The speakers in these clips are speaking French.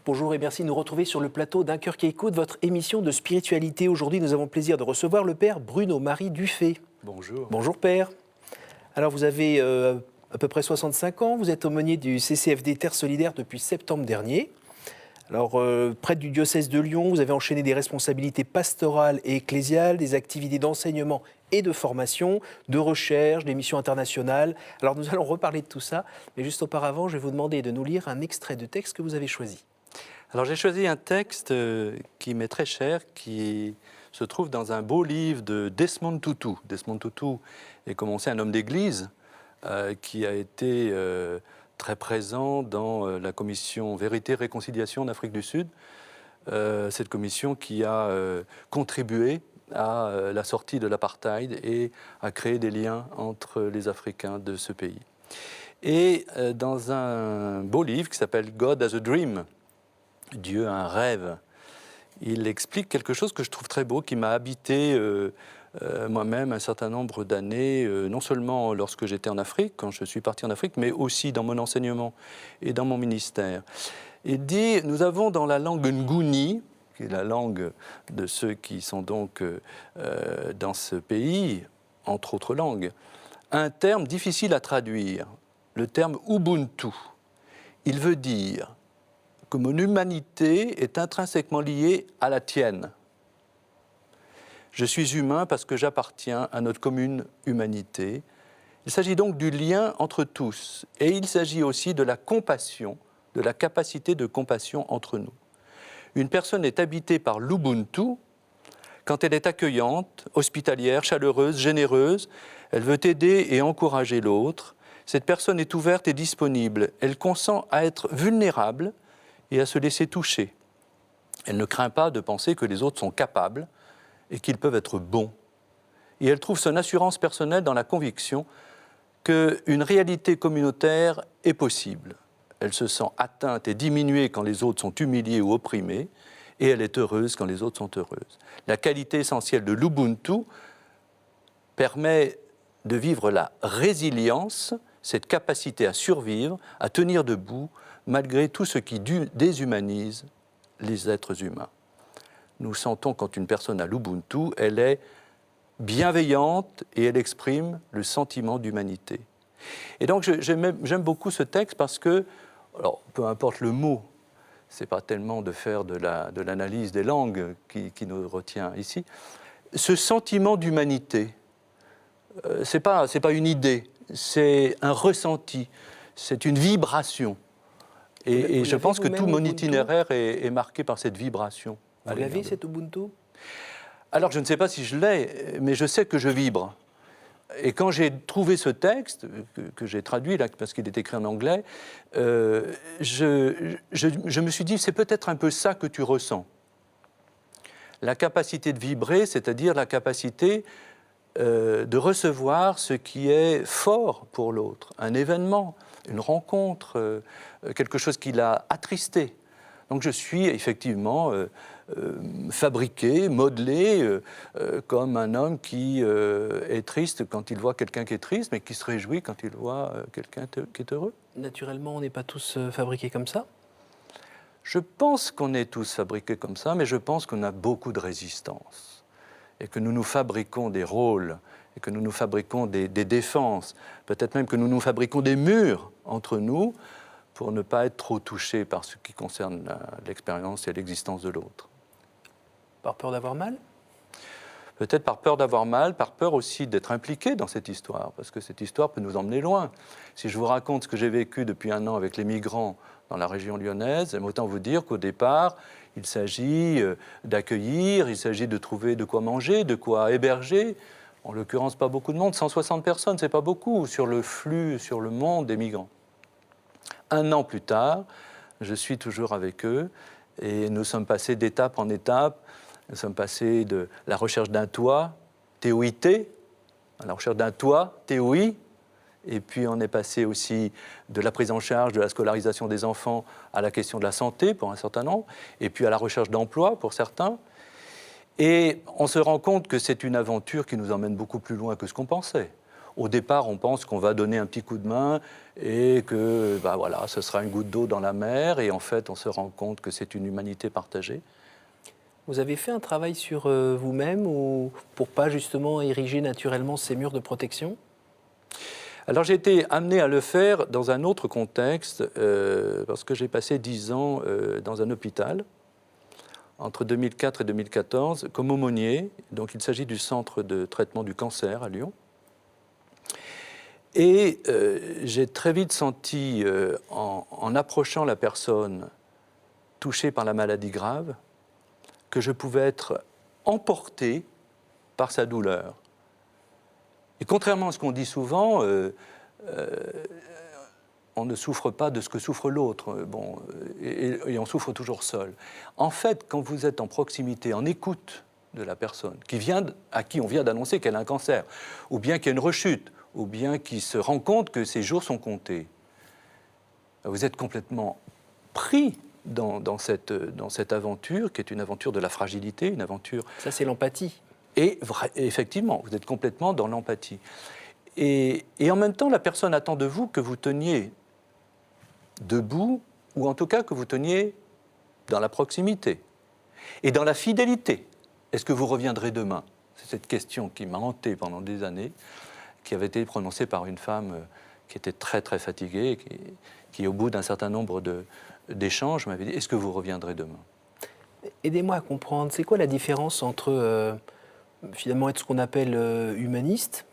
Bonjour et merci de nous retrouver sur le plateau d'Un cœur qui écoute, votre émission de spiritualité. Aujourd'hui, nous avons le plaisir de recevoir le père Bruno-Marie Dufay. Bonjour. Bonjour père. Alors vous avez à peu près 65 ans, vous êtes aumônier du CCFD Terre Solidaire depuis septembre dernier. Alors, prêtre du diocèse de Lyon, vous avez enchaîné des responsabilités pastorales et ecclésiales, des activités d'enseignement et de formation, de recherche, des missions internationales. Alors, nous allons reparler de tout ça, mais juste auparavant, je vais vous demander de nous lire un extrait de texte que vous avez choisi. Alors j'ai choisi un texte qui m'est très cher, qui se trouve dans un beau livre de Desmond Tutu. Desmond Tutu est comme on sait un homme d'église qui a été très présent dans la commission Vérité et Réconciliation d'Afrique du Sud. Cette commission qui a contribué à la sortie de l'apartheid et à créer des liens entre les Africains de ce pays. Et dans un beau livre qui s'appelle God as a Dream, Dieu a un rêve, il explique quelque chose que je trouve très beau, qui m'a habité moi-même un certain nombre d'années, non seulement lorsque j'étais en Afrique, quand je suis parti en Afrique, mais aussi dans mon enseignement et dans mon ministère. Il dit, nous avons dans la langue Nguni, qui est la langue de ceux qui sont donc dans ce pays, entre autres langues, un terme difficile à traduire, le terme Ubuntu. Il veut dire que mon humanité est intrinsèquement liée à la tienne. Je suis humain parce que j'appartiens à notre commune humanité. Il s'agit donc du lien entre tous. Et il s'agit aussi de la compassion, de la capacité de compassion entre nous. Une personne est habitée par l'Ubuntu quand elle est accueillante, hospitalière, chaleureuse, généreuse. Elle veut aider et encourager l'autre. Cette personne est ouverte et disponible. Elle consent à être vulnérable et à se laisser toucher. Elle ne craint pas de penser que les autres sont capables et qu'ils peuvent être bons. Et elle trouve son assurance personnelle dans la conviction qu'une réalité communautaire est possible. Elle se sent atteinte et diminuée quand les autres sont humiliés ou opprimés, et elle est heureuse quand les autres sont heureuses. La qualité essentielle de l'Ubuntu permet de vivre la résilience, cette capacité à survivre, à tenir debout, malgré tout ce qui déshumanise les êtres humains. Nous sentons quand une personne a l'Ubuntu, elle est bienveillante et elle exprime le sentiment d'humanité. Et donc j'aime beaucoup ce texte parce que, alors peu importe le mot, c'est pas tellement de faire de l'analyse des langues qui nous retient ici, ce sentiment d'humanité, c'est pas une idée, c'est un ressenti, c'est une vibration. Et je pense que tout mon itinéraire est marqué par cette vibration. Vous l'avez, cet Ubuntu ? Alors, je ne sais pas si je l'ai, mais je sais que je vibre. Et quand j'ai trouvé ce texte, que j'ai traduit, là, parce qu'il est écrit en anglais, je me suis dit, c'est peut-être un peu ça que tu ressens. La capacité de vibrer, c'est-à-dire la capacité de recevoir ce qui est fort pour l'autre, un événement, une rencontre, quelque chose qui l'a attristé. Donc je suis effectivement fabriqué, modelé, comme un homme qui est triste quand il voit quelqu'un qui est triste, mais qui se réjouit quand il voit quelqu'un qui est heureux. Naturellement, on n'est pas tous fabriqués comme ça ? Je pense qu'on est tous fabriqués comme ça, mais je pense qu'on a beaucoup de résistance. Et que nous nous fabriquons des rôles, et que nous nous fabriquons des défenses, peut-être même que nous nous fabriquons des murs entre nous pour ne pas être trop touchés par ce qui concerne l'expérience et l'existence de l'autre. Par peur d'avoir mal ? Peut-être par peur d'avoir mal, par peur aussi d'être impliqué dans cette histoire, parce que cette histoire peut nous emmener loin. Si je vous raconte ce que j'ai vécu depuis 1 an avec les migrants dans la région lyonnaise, autant vous dire qu'au départ, il s'agit d'accueillir, il s'agit de trouver de quoi manger, de quoi héberger. En l'occurrence, pas beaucoup de monde, 160 personnes, c'est pas beaucoup sur le flux, sur le monde des migrants. 1 an plus tard, je suis toujours avec eux et nous sommes passés d'étape en étape. Nous sommes passés de la recherche d'un toit, TOIT, à la recherche d'un toit, TOI, et puis on est passé aussi de la prise en charge de la scolarisation des enfants à la question de la santé pour un certain nombre, et puis à la recherche d'emploi pour certains. Et on se rend compte que c'est une aventure qui nous emmène beaucoup plus loin que ce qu'on pensait. Au départ, on pense qu'on va donner un petit coup de main et que voilà, ce sera une goutte d'eau dans la mer. Et en fait, on se rend compte que c'est une humanité partagée. Vous avez fait un travail sur vous-même ou pour pas justement ériger naturellement ces murs de protection? Alors j'ai été amené à le faire dans un autre contexte, parce que j'ai passé 10 ans dans un hôpital, entre 2004 et 2014, comme aumônier. Donc il s'agit du centre de traitement du cancer à Lyon. Et j'ai très vite senti, en approchant la personne touchée par la maladie grave, que je pouvais être emporté par sa douleur. Et contrairement à ce qu'on dit souvent, on ne souffre pas de ce que souffre l'autre, et on souffre toujours seul. En fait, quand vous êtes en proximité, en écoute de la personne à qui on vient d'annoncer qu'elle a un cancer, ou bien qu'il y a une rechute, ou bien qu'il se rend compte que ses jours sont comptés, vous êtes complètement pris dans cette aventure, qui est une aventure de la fragilité, une aventure... Ça, c'est l'empathie. Et effectivement, vous êtes complètement dans l'empathie. Et en même temps, la personne attend de vous que vous teniez debout, ou en tout cas que vous teniez dans la proximité et dans la fidélité. Est-ce que vous reviendrez demain? C'est cette question qui m'a hanté pendant des années, qui avait été prononcée par une femme qui était très très fatiguée, qui au bout d'un certain nombre d'échanges m'avait dit: est-ce que vous reviendrez demain? Aidez-moi à comprendre, c'est quoi la différence entre finalement être ce qu'on appelle humaniste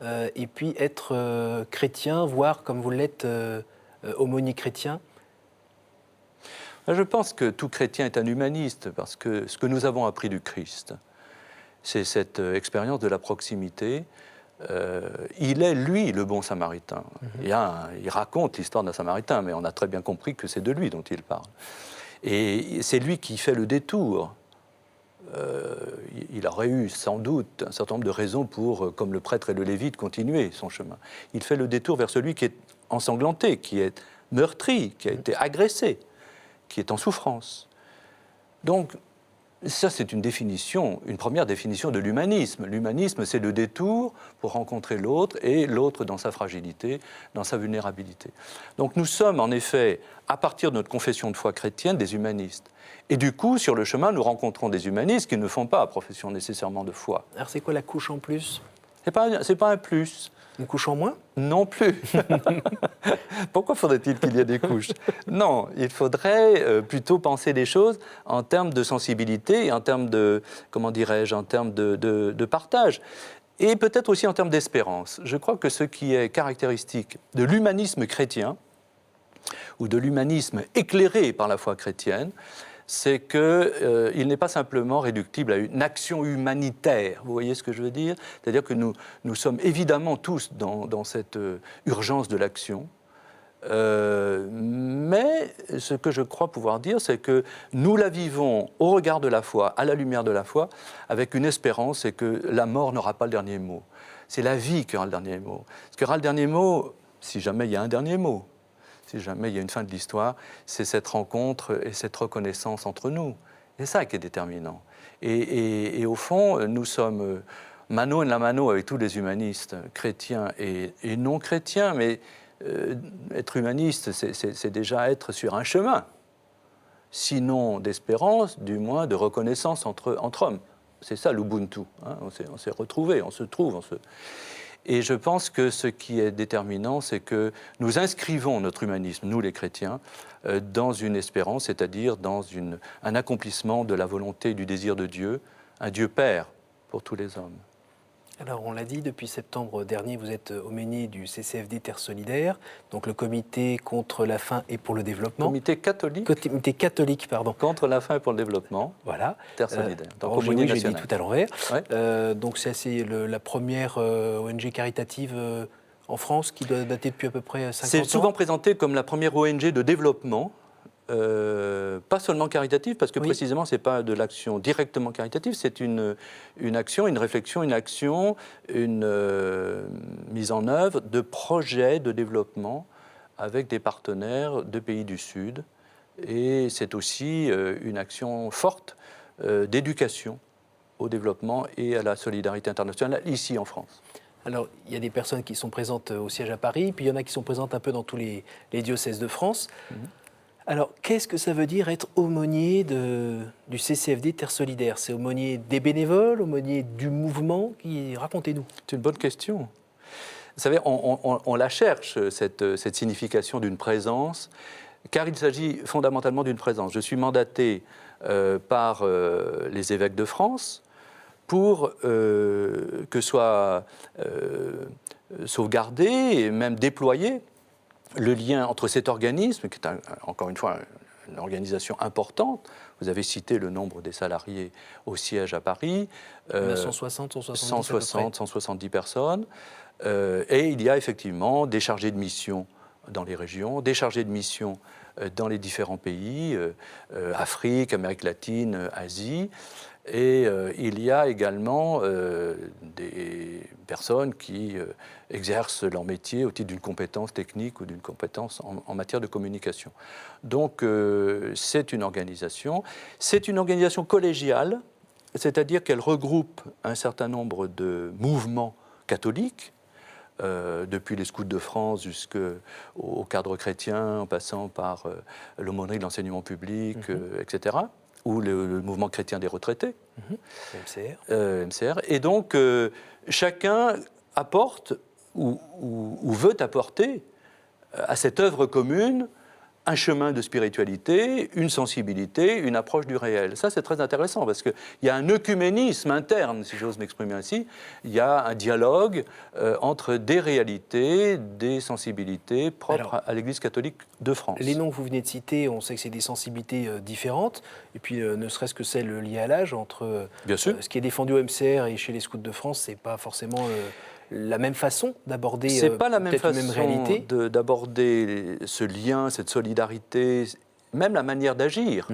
et puis être chrétien, voire comme vous l'êtes aumônier chrétien? Je pense que tout chrétien est un humaniste, parce que ce que nous avons appris du Christ, c'est cette expérience de la proximité. Il est, lui, le bon samaritain. Il raconte l'histoire d'un samaritain, mais on a très bien compris que c'est de lui dont il parle. Et c'est lui qui fait le détour. Il aurait eu sans doute un certain nombre de raisons pour, comme le prêtre et le lévite, continuer son chemin. Il fait le détour vers celui qui est ensanglanté, qui est meurtri, qui a été agressé, qui est en souffrance. Donc, ça, c'est une première définition de l'humanisme. L'humanisme, c'est le détour pour rencontrer l'autre, et l'autre dans sa fragilité, dans sa vulnérabilité. Donc nous sommes, en effet, à partir de notre confession de foi chrétienne, des humanistes. Et du coup, sur le chemin, nous rencontrons des humanistes qui ne font pas profession nécessairement de foi. Alors c'est quoi la couche en plus? C'est pas un plus. Une couche en moins? Non plus. Pourquoi faudrait-il qu'il y ait des couches? Non, il faudrait plutôt penser les choses en termes de sensibilité et en termes de, comment dirais-je, en termes de partage. Et peut-être aussi en termes d'espérance. Je crois que ce qui est caractéristique de l'humanisme chrétien, ou de l'humanisme éclairé par la foi chrétienne, c'est qu'il n'est pas simplement réductible à une action humanitaire. Vous voyez ce que je veux dire? C'est-à-dire que nous sommes évidemment tous dans cette urgence de l'action, mais ce que je crois pouvoir dire, c'est que nous la vivons au regard de la foi, à la lumière de la foi, avec une espérance, c'est que la mort n'aura pas le dernier mot. C'est la vie qui aura le dernier mot. Ce qui aura le dernier mot, si jamais il y a un dernier mot, si jamais il y a une fin de l'histoire, c'est cette rencontre et cette reconnaissance entre nous. C'est ça qui est déterminant. Et au fond, nous sommes mano in la mano avec tous les humanistes, chrétiens et non chrétiens, mais être humaniste, c'est déjà être sur un chemin, sinon d'espérance, du moins de reconnaissance entre hommes. C'est ça l'Ubuntu. Hein. On s'est retrouvés, on se trouve. Et je pense que ce qui est déterminant, c'est que nous inscrivons notre humanisme, nous les chrétiens, dans une espérance, c'est-à-dire dans un accomplissement de la volonté et du désir de Dieu, un Dieu Père pour tous les hommes. Alors, on l'a dit, depuis septembre dernier, vous êtes aumônier du CCFD Terre Solidaire, donc le comité contre la faim et pour le développement. Comité catholique. Comité catholique, pardon. Contre la faim et pour le développement. Voilà. Terre Solidaire. Donc, oui, j'ai dit tout à l'envers. Ouais. Donc, c'est la première ONG caritative en France qui doit dater depuis à peu près 50 ans. C'est souvent présenté comme la première ONG de développement. Pas seulement caritative, parce que précisément, ce n'est pas de l'action directement caritative, c'est une action, une réflexion, une action, une mise en œuvre de projets de développement avec des partenaires de pays du Sud. Et c'est aussi une action forte d'éducation au développement et à la solidarité internationale, ici en France. Alors, il y a des personnes qui sont présentes au siège à Paris, puis il y en a qui sont présentes un peu dans tous les diocèses de France. Alors, qu'est-ce que ça veut dire être aumônier du CCFD Terre Solidaire? C'est aumônier des bénévoles, aumônier du mouvement? Racontez-nous. C'est une bonne question. Vous savez, on la cherche, cette signification d'une présence, car il s'agit fondamentalement d'une présence. Je suis mandaté par les évêques de France pour que soit sauvegardé et même déployé le lien entre cet organisme, qui est encore une fois une organisation importante. Vous avez cité le nombre des salariés au siège à Paris. 160, 170 personnes. Et il y a effectivement des chargés de mission dans les régions, des chargés de mission dans les différents pays, Afrique, Amérique latine, Asie. Et il y a également des personnes qui exercent leur métier au titre d'une compétence technique ou d'une compétence en matière de communication. Donc c'est une organisation collégiale, c'est-à-dire qu'elle regroupe un certain nombre de mouvements catholiques, depuis les scouts de France jusqu'au cadre chrétien, en passant par l'aumônerie de l'enseignement public, etc., ou le mouvement chrétien des retraités, MCR. Et donc, chacun apporte ou veut apporter à cette œuvre commune un chemin de spiritualité, une sensibilité, une approche du réel. Ça, c'est très intéressant parce qu'il y a un œcuménisme interne, si j'ose m'exprimer ainsi. Il y a un dialogue entre des réalités, des sensibilités propres à l'Église catholique de France. Les noms que vous venez de citer, on sait que c'est des sensibilités différentes. Et puis, ne serait-ce que celle liée à l'âge, entre ce qui est défendu au MCR et chez les scouts de France, c'est pas forcément la même façon d'aborder c'est pas la même façon même réalité d'aborder ce lien, cette solidarité, même la manière d'agir,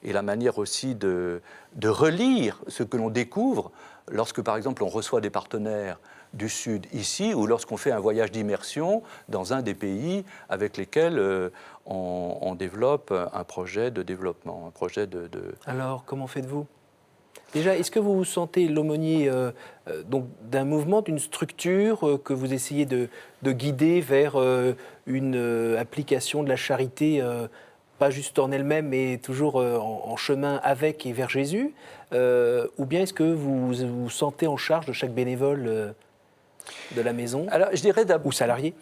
et la manière aussi de relire ce que l'on découvre lorsque, par exemple, on reçoit des partenaires du Sud ici, ou lorsqu'on fait un voyage d'immersion dans un des pays avec lesquels on développe un projet de développement, un projet de... Alors, comment faites-vous ? Déjà, est-ce que vous vous sentez l'aumônier donc d'un mouvement, d'une structure que vous essayez de guider vers une application de la charité, pas juste en elle-même, mais toujours en chemin avec et vers Jésus, ou bien est-ce que vous vous sentez en charge de chaque bénévole de la maison? Alors, je dirais ou salarié?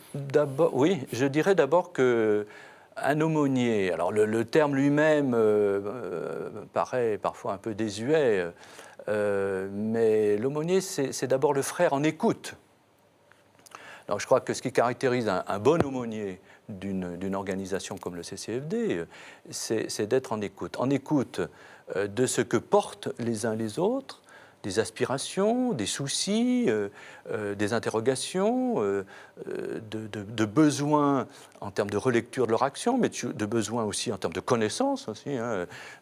Oui, je dirais d'abord que un aumônier, alors le terme lui-même paraît parfois un peu désuet, mais l'aumônier, c'est d'abord le frère en écoute. Alors, je crois que ce qui caractérise un bon aumônier d'une organisation comme le CCFD, c'est d'être en écoute de ce que portent les uns les autres, des aspirations, des soucis, des interrogations, de besoins en termes de relecture de leur action, mais de besoins aussi en termes de connaissances aussi.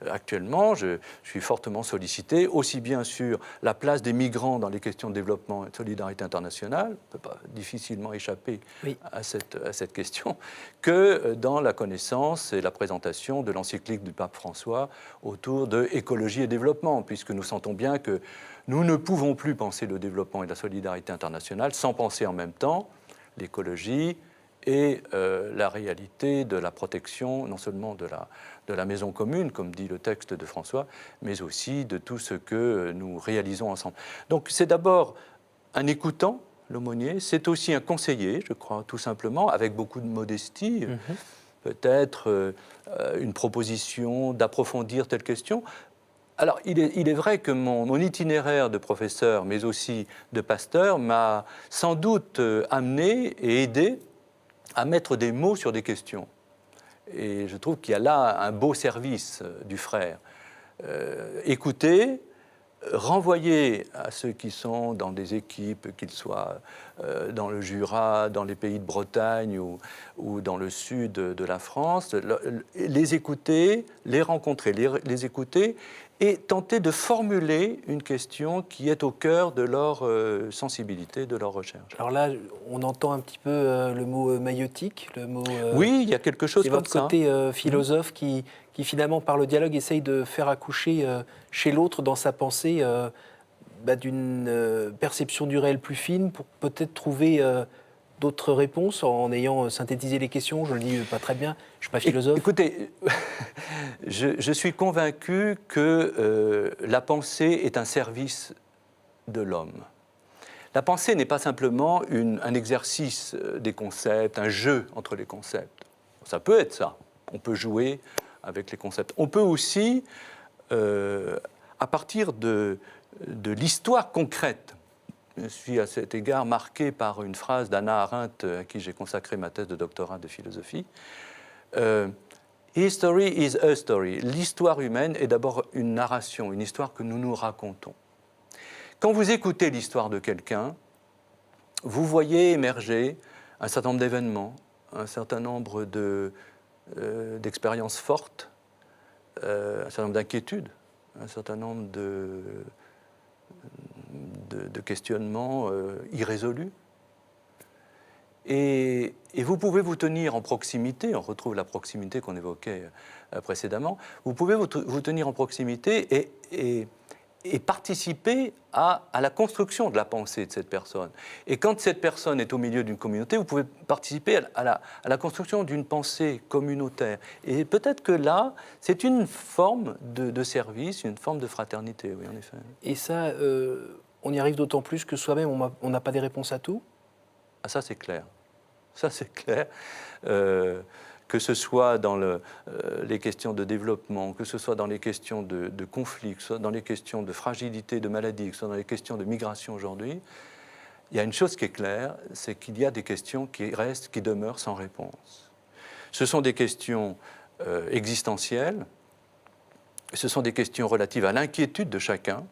Actuellement, je suis fortement sollicité, aussi bien sur la place des migrants dans les questions de développement et de solidarité internationale, on ne peut pas difficilement échapper à cette question, que dans la connaissance et la présentation de l'encyclique du pape François autour de écologie et développement, puisque nous sentons bien que nous ne pouvons plus penser le développement et la solidarité internationale sans penser en même temps l'écologie et la réalité de la protection, non seulement de la maison commune, comme dit le texte de François, mais aussi de tout ce que nous réalisons ensemble. Donc c'est d'abord un écoutant, l'aumônier, c'est aussi un conseiller, je crois, tout simplement, avec beaucoup de modestie, peut-être une proposition d'approfondir telle question. Alors, il est vrai que mon itinéraire de professeur, mais aussi de pasteur, m'a sans doute amené et aidé à mettre des mots sur des questions. Et je trouve qu'il y a là un beau service du frère. Écouter, renvoyer à ceux qui sont dans des équipes, qu'ils soient dans le Jura, dans les pays de Bretagne ou dans le sud de la France, les écouter, les rencontrer, les écouter, et tenter de formuler une question qui est au cœur de leur sensibilité, de leur recherche. Alors là, on entend un petit peu le mot maïotique, le mot... oui, il y a quelque chose comme ça. C'est votre côté philosophe qui finalement, par le dialogue, essaye de faire accoucher chez l'autre, dans sa pensée, d'une perception du réel plus fine pour peut-être trouver d'autres réponses en ayant synthétisé les questions. Je le dis pas très bien, je ne suis pas philosophe. Écoutez, je suis convaincu que la pensée est un service de l'homme. La pensée n'est pas simplement un exercice des concepts, un jeu entre les concepts. Ça peut être ça. On peut jouer avec les concepts. On peut aussi, à partir de l'histoire concrète, je suis à cet égard marqué par une phrase d'Hannah Arendt, à qui j'ai consacré ma thèse de doctorat de philosophie. History is a story. L'histoire humaine est d'abord une narration, une histoire que nous nous racontons. Quand vous écoutez l'histoire de quelqu'un, vous voyez émerger un certain nombre d'événements, un certain nombre d'expériences fortes, un certain nombre d'inquiétudes, un certain nombre de questionnements irrésolus. Et vous pouvez vous tenir en proximité, on retrouve la proximité qu'on évoquait précédemment, vous pouvez vous tenir en proximité et participer à la construction de la pensée de cette personne. Et quand cette personne est au milieu d'une communauté, vous pouvez participer à la construction d'une pensée communautaire. Et peut-être que là, c'est une forme de service, une forme de fraternité, oui, en effet. Et ça, on y arrive d'autant plus que soi-même, on n'a pas des réponses à tout. Ah, ça, c'est clair. Ça, c'est clair. Que ce soit dans les questions de développement, que ce soit dans les questions de conflit, que ce soit dans les questions de fragilité, de maladie, que ce soit dans les questions de migration aujourd'hui, il y a une chose qui est claire, c'est qu'il y a des questions qui demeurent sans réponse. Ce sont des questions existentielles, ce sont des questions relatives à l'inquiétude de chacun.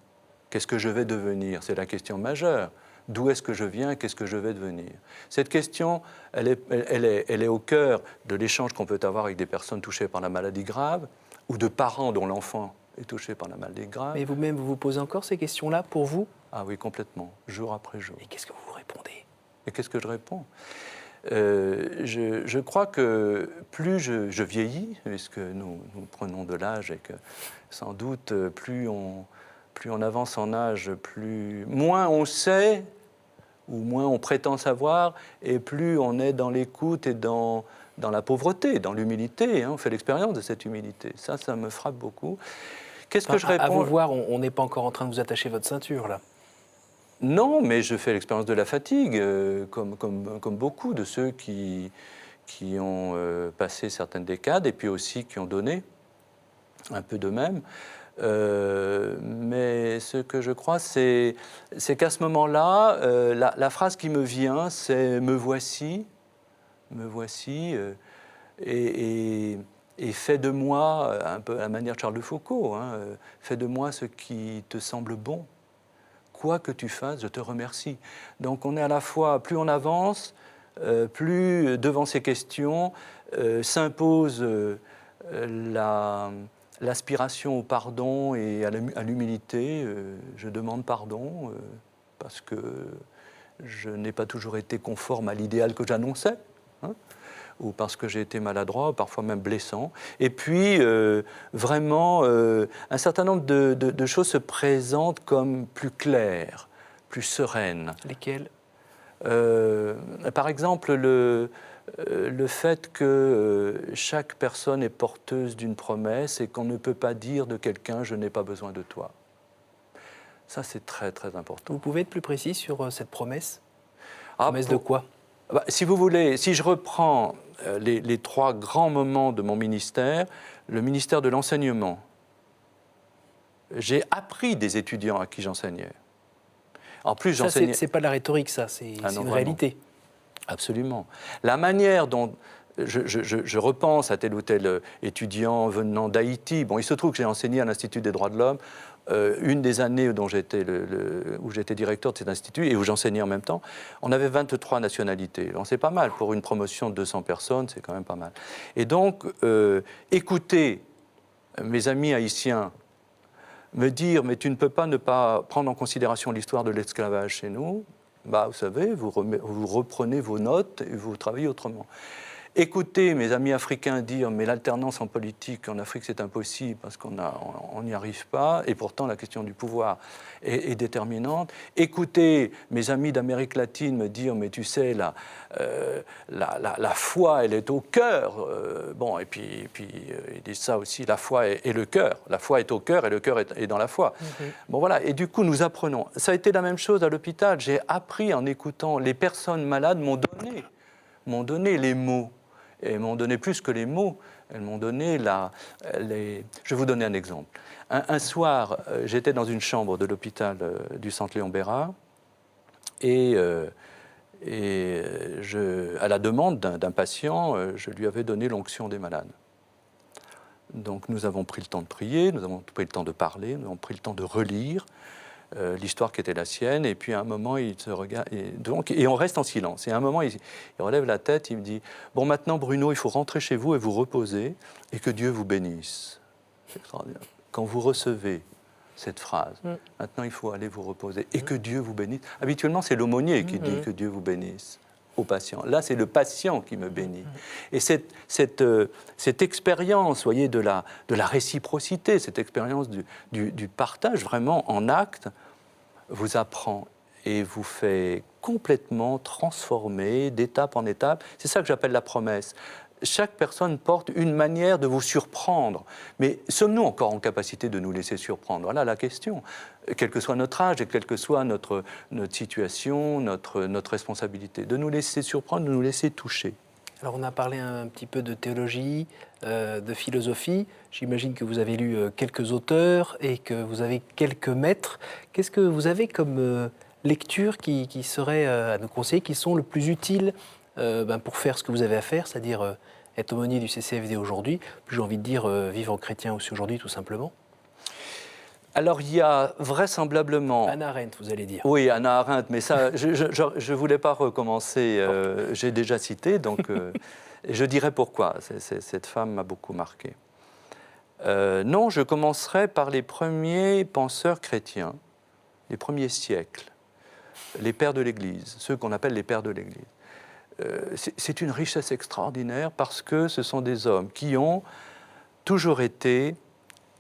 Qu'est-ce que je vais devenir? C'est la question majeure. D'où est-ce que je viens? Qu'est-ce que je vais devenir? Cette question, elle est au cœur de l'échange qu'on peut avoir avec des personnes touchées par la maladie grave ou de parents dont l'enfant est touché par la maladie grave. Mais vous-même, vous vous posez encore ces questions-là pour vous? Ah oui, complètement, jour après jour. Et qu'est-ce que vous répondez? Et qu'est-ce que je réponds? Je crois que plus je vieillis, puisque nous prenons de l'âge et que sans doute plus on avance en âge, moins on sait, ou moins on prétend savoir, et plus on est dans l'écoute et dans la pauvreté, dans l'humilité. Hein, on fait l'expérience de cette humilité. Ça me frappe beaucoup. Qu'est-ce que je réponds? À vous voir, on n'est pas encore en train de vous attacher votre ceinture, là. Non, mais je fais l'expérience de la fatigue, comme beaucoup de ceux qui ont passé certaines décades, et puis aussi qui ont donné un peu d'eux-mêmes. Mais ce que je crois, c'est qu'à ce moment-là, la phrase qui me vient, c'est « me voici », et fais de moi, un peu à la manière de Charles de Foucault, hein, fais de moi ce qui te semble bon. Quoi que tu fasses, je te remercie. Donc on est à la fois, plus on avance, plus devant ces questions s'impose l'aspiration au pardon et à l'humilité. Je demande pardon parce que je n'ai pas toujours été conforme à l'idéal que j'annonçais, hein, ou parce que j'ai été maladroit, parfois même blessant. Et puis, vraiment, un certain nombre de choses se présentent comme plus claires, plus sereines. Lesquelles? Par exemple, le fait que chaque personne est porteuse d'une promesse et qu'on ne peut pas dire de quelqu'un « je n'ai pas besoin de toi ». Ça, c'est très, très important. Vous pouvez être plus précis sur cette promesse? Promesse de quoi? Si vous voulez, si je reprends les trois grands moments de mon ministère, le ministère de l'enseignement, j'ai appris des étudiants à qui j'enseignais. En plus, j'enseignais... C'est pas de la rhétorique, ça, c'est une réalité. Absolument. La manière dont je repense à tel ou tel étudiant venant d'Haïti. Bon, il se trouve que j'ai enseigné à l'Institut des droits de l'homme. Une des années où j'étais directeur de cet institut et où j'enseignais en même temps, on avait 23 nationalités. Donc, c'est pas mal. Pour une promotion de 200 personnes, c'est quand même pas mal. Et donc, écouter mes amis haïtiens me dire « mais tu ne peux pas ne pas prendre en considération l'histoire de l'esclavage chez nous », bah, vous savez, vous reprenez vos notes et vous travaillez autrement. Écouter mes amis africains dire mais l'alternance en politique en Afrique c'est impossible parce qu'on n'y arrive pas et pourtant la question du pouvoir est déterminante. Écouter mes amis d'Amérique latine me dire mais tu sais la foi elle est au cœur. Bon et puis ils disent ça aussi, la foi est le cœur. La foi est au cœur et le cœur est dans la foi. Bon voilà, et du coup nous apprenons. Ça a été la même chose à l'hôpital. J'ai appris en écoutant. Les personnes malades m'ont donné les mots. Et elles m'ont donné plus que les mots, elles m'ont donné Je vais vous donner un exemple. Un soir, j'étais dans une chambre de l'hôpital du centre Léon Bérard et à la demande d'un patient, je lui avais donné l'onction des malades. Donc nous avons pris le temps de prier, nous avons pris le temps de parler, nous avons pris le temps de relire l'histoire qui était la sienne, et puis à un moment, il se regarde, et on reste en silence. Et à un moment, il relève la tête, il me dit « Bon, maintenant, Bruno, il faut rentrer chez vous et vous reposer, et que Dieu vous bénisse. » C'est extraordinaire. Quand vous recevez cette phrase, maintenant, il faut aller vous reposer, et que Dieu vous bénisse. Habituellement, c'est l'aumônier qui dit que Dieu vous bénisse au patient. Là, c'est le patient qui me bénit. Et cette expérience, voyez, de la réciprocité, cette expérience du partage vraiment en acte, vous apprend et vous fait complètement transformer d'étape en étape. C'est ça que j'appelle la promesse. Chaque personne porte une manière de vous surprendre. Mais sommes-nous encore en capacité de nous laisser surprendre? Voilà la question. Quel que soit notre âge et quelle que soit notre situation, notre responsabilité. De nous laisser surprendre, de nous laisser toucher. Alors on a parlé un petit peu de théologie, de philosophie. J'imagine que vous avez lu quelques auteurs et que vous avez quelques maîtres. Qu'est-ce que vous avez comme lecture qui serait à nous conseiller, qui sont le plus utiles pour faire ce que vous avez à faire, c'est-à-dire être aumônier du CCFD aujourd'hui, puis j'ai envie de dire vivre en chrétien aussi aujourd'hui tout simplement? Alors, il y a vraisemblablement... Hannah Arendt, vous allez dire. Oui, Hannah Arendt, mais ça, je ne voulais pas recommencer. J'ai déjà cité, donc je dirais pourquoi. Cette femme m'a beaucoup marqué. Non, je commencerai par les premiers penseurs chrétiens, les premiers siècles, les pères de l'Église, ceux qu'on appelle les pères de l'Église. C'est une richesse extraordinaire parce que ce sont des hommes qui ont toujours été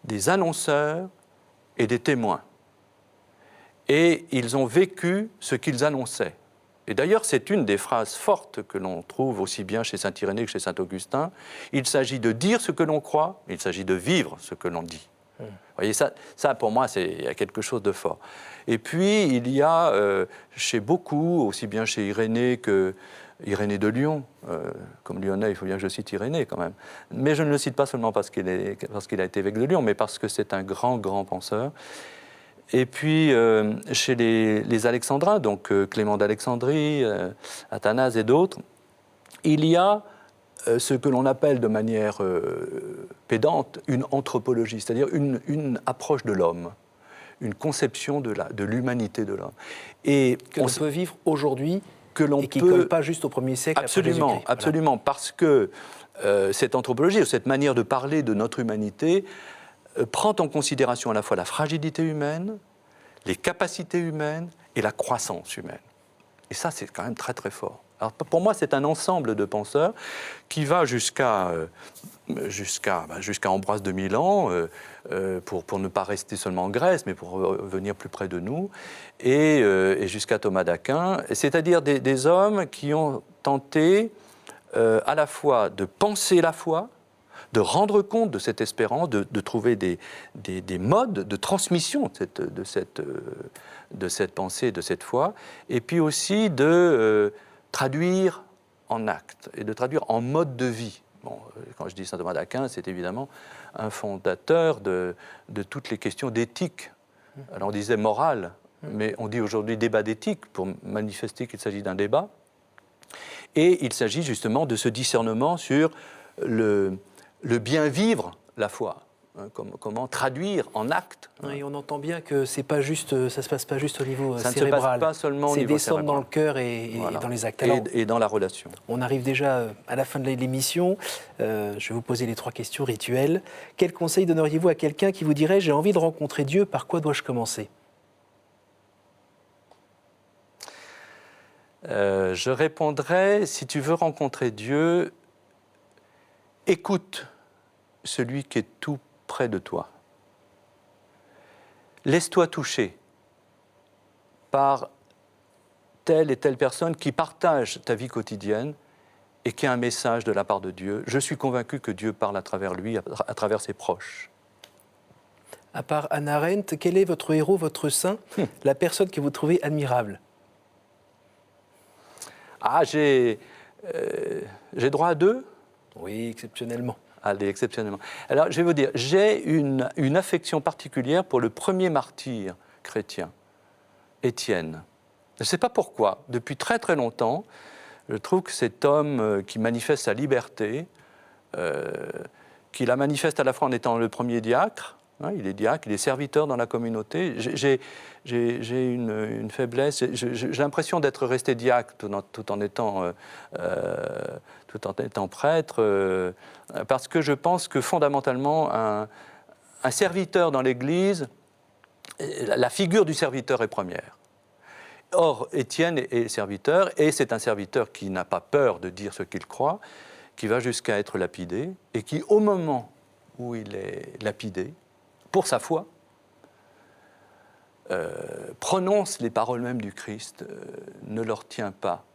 des annonceurs et des témoins. Et ils ont vécu ce qu'ils annonçaient. Et d'ailleurs, c'est une des phrases fortes que l'on trouve aussi bien chez saint Irénée que chez saint Augustin. Il s'agit de dire ce que l'on croit, il s'agit de vivre ce que l'on dit. Vous voyez, ça pour moi, il y a quelque chose de fort. Et puis, il y a chez beaucoup, aussi bien chez Irénée que Irénée de Lyon, comme Lyonnais, il faut bien que je cite Irénée quand même. Mais je ne le cite pas seulement parce qu'il a été évêque de Lyon, mais parce que c'est un grand, grand penseur. Et puis, chez les Alexandrins, donc Clément d'Alexandrie, Athanase et d'autres, il y a ce que l'on appelle de manière pédante une anthropologie, c'est-à-dire une approche de l'homme, une conception de l'humanité de l'homme. Et que l'on peut vivre aujourd'hui et qui ne colle pas juste au 1er siècle absolument, après Jésus-Christ. Absolument, voilà. Parce que cette anthropologie, cette manière de parler de notre humanité, prend en considération à la fois la fragilité humaine, les capacités humaines et la croissance humaine. Et ça, c'est quand même très, très fort. Alors, pour moi, c'est un ensemble de penseurs qui va jusqu'à Ambroise de Milan, pour ne pas rester seulement en Grèce, mais pour venir plus près de nous, et jusqu'à Thomas d'Aquin, c'est-à-dire des hommes qui ont tenté à la fois de penser la foi, de rendre compte de cette espérance, de trouver des modes de transmission de cette pensée, de cette foi, et puis aussi de traduire en actes et de traduire en mode de vie. Bon, quand je dis saint Thomas d'Aquin, c'est évidemment un fondateur de toutes les questions d'éthique. Alors on disait morale, mais on dit aujourd'hui débat d'éthique pour manifester qu'il s'agit d'un débat. Et il s'agit justement de ce discernement sur le bien vivre la foi. Comment traduire en actes. Et on entend bien que c'est pas juste, ça ne se passe pas juste au niveau cérébral. Ça ne se passe pas seulement au niveau cérébral. C'est descendre dans le cœur et dans les actes. Alors, et dans la relation. On arrive déjà à la fin de l'émission. Je vais vous poser les 3 questions rituelles. Quel conseil donneriez-vous à quelqu'un qui vous dirait « J'ai envie de rencontrer Dieu, par quoi dois-je commencer ?» Je répondrais, si tu veux rencontrer Dieu, écoute celui qui est tout près de toi. Laisse-toi toucher par telle et telle personne qui partage ta vie quotidienne et qui a un message de la part de Dieu. Je suis convaincu que Dieu parle à travers lui, à travers ses proches. À part Hannah Arendt, quel est votre héros, votre saint, la personne que vous trouvez admirable? Ah, j'ai droit à 2? Oui, exceptionnellement. Allez, exceptionnellement. Alors, je vais vous dire, j'ai une affection particulière pour le premier martyr chrétien, Étienne. Je ne sais pas pourquoi. Depuis très très longtemps, je trouve que cet homme qui manifeste sa liberté, qui la manifeste à la fois en étant le premier diacre, hein, il est diacre, il est serviteur dans la communauté. J'ai une faiblesse, j'ai l'impression d'être resté diacre tout en étant prêtre, parce que je pense que fondamentalement, un serviteur dans l'Église, la figure du serviteur est première. Or, Étienne est serviteur, et c'est un serviteur qui n'a pas peur de dire ce qu'il croit, qui va jusqu'à être lapidé, et qui, au moment où il est lapidé, pour sa foi, prononce les paroles mêmes du Christ, ne leur tient pas,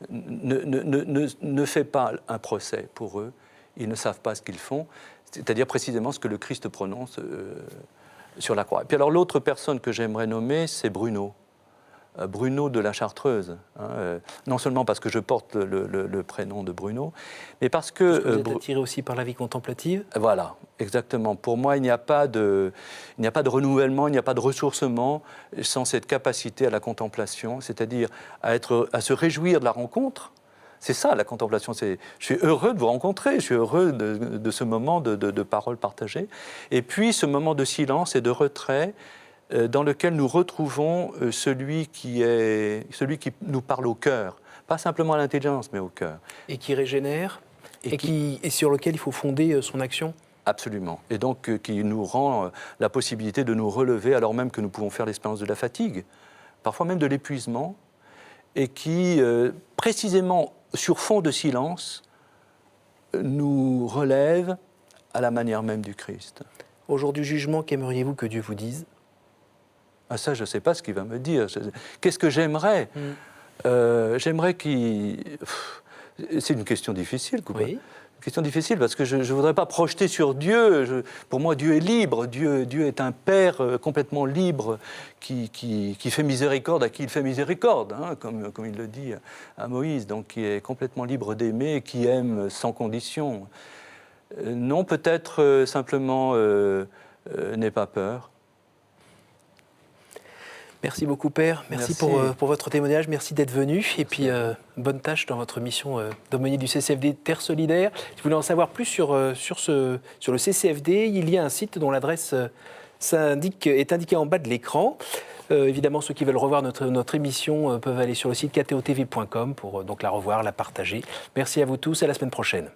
ne fait pas un procès pour eux, ils ne savent pas ce qu'ils font, c'est-à-dire précisément ce que le Christ prononce sur la croix. Et puis alors l'autre personne que j'aimerais nommer, c'est Bruno. Bruno de la Chartreuse. Non seulement parce que je porte le prénom de Bruno, mais parce que... Vous êtes attiré aussi par la vie contemplative? Voilà, exactement. Pour moi, il n'y a pas de renouvellement, il n'y a pas de ressourcement sans cette capacité à la contemplation, c'est-à-dire à se réjouir de la rencontre. C'est ça, la contemplation. Je suis heureux de vous rencontrer, je suis heureux de ce moment de paroles partagées. Et puis, ce moment de silence et de retrait dans lequel nous retrouvons celui qui nous parle au cœur. Pas simplement à l'intelligence, mais au cœur. Et qui régénère, et sur lequel il faut fonder son action? Absolument. Et donc, qui nous rend la possibilité de nous relever, alors même que nous pouvons faire l'expérience de la fatigue, parfois même de l'épuisement, et qui, précisément sur fond de silence, nous relève à la manière même du Christ. Au jour du jugement, qu'aimeriez-vous que Dieu vous dise? Ah, ça, je ne sais pas ce qu'il va me dire. Qu'est-ce que j'aimerais? J'aimerais qu'il... C'est une question difficile, quoi. Oui. Une question difficile parce que je ne voudrais pas projeter sur Dieu. Pour moi, Dieu est libre. Dieu est un Père complètement libre qui fait miséricorde à qui il fait miséricorde, hein, comme il le dit à Moïse, donc qui est complètement libre d'aimer, qui aime sans condition. Non, peut-être simplement n'aie pas peur. Merci beaucoup, Père. Merci. Pour votre témoignage. Merci d'être venu. Et puis, bonne tâche dans votre mission d'aumônier du CCFD Terre Solidaire. Si vous voulez en savoir plus sur le CCFD, il y a un site dont l'adresse est indiquée en bas de l'écran. Évidemment, ceux qui veulent revoir notre émission peuvent aller sur le site ktotv.com pour donc la revoir, la partager. Merci à vous tous. À la semaine prochaine.